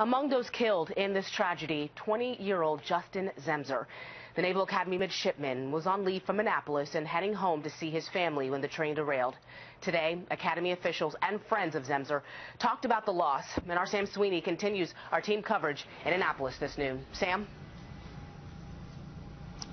Among those killed in this tragedy, 20-year-old Justin Zemser. The Naval Academy midshipman was on leave from Annapolis and heading home to see his family when the train derailed. Today, Academy officials and friends of Zemser talked about the loss, and our Sam Sweeney continues our team coverage in Annapolis this noon. Sam?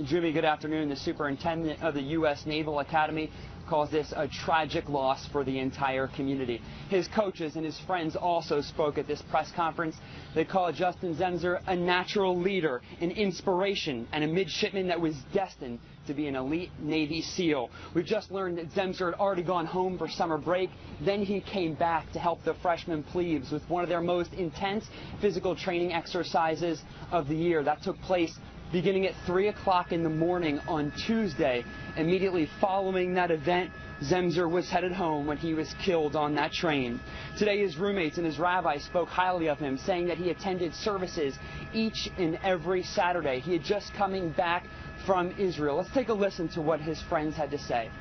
Jimmy, good afternoon. The superintendent of the U.S. Naval Academy calls this a tragic loss for the entire community. His coaches and his friends also spoke at this press conference. They call Justin Zemser a natural leader, an inspiration, and a midshipman that was destined to be an elite Navy SEAL. We've just learned that Zemser had already gone home for summer break. Then he came back to help the freshman plebes with one of their most intense physical training exercises of the year. That took place beginning at 3 o'clock in the morning on Tuesday. Immediately following that event, Zemser was headed home when he was killed on that train. Today, his roommates and his rabbi spoke highly of him, saying that he attended services each and every Saturday. He had just coming back from Israel. Let's take a listen to what his friends had to say.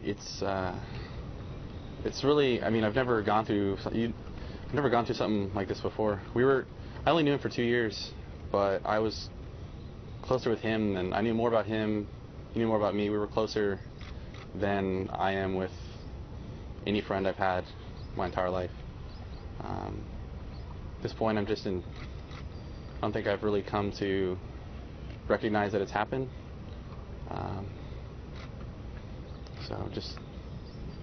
It's really, I've never gone through something like this before. I only knew him for 2 years. But I was closer with him, and I knew more about him. He knew more about me. We were closer than I am with any friend I've had my entire life. At this point, I don't think I've really come to recognize that it's happened. So just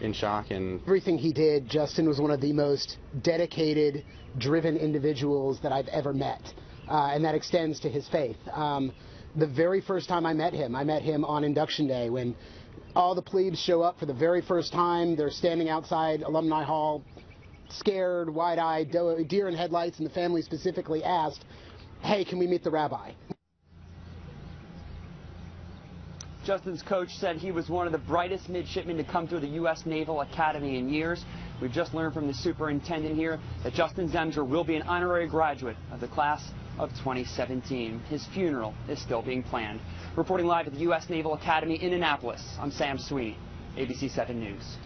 in shock. And everything he did, Justin was one of the most dedicated, driven individuals that I've ever met. And that extends to his faith. The very first time I met him on induction day when all the plebes show up for the very first time. They're standing outside Alumni Hall, scared, wide-eyed, deer in headlights, and the family specifically asked, "Hey, can we meet the rabbi?" Justin's coach said he was one of the brightest midshipmen to come through the U.S. Naval Academy in years. We've just learned from the superintendent here that Justin Zemser will be an honorary graduate of the class of 2017. His funeral is still being planned. Reporting live at the U.S. Naval Academy in Annapolis, I'm Sam Sweeney, ABC 7 News.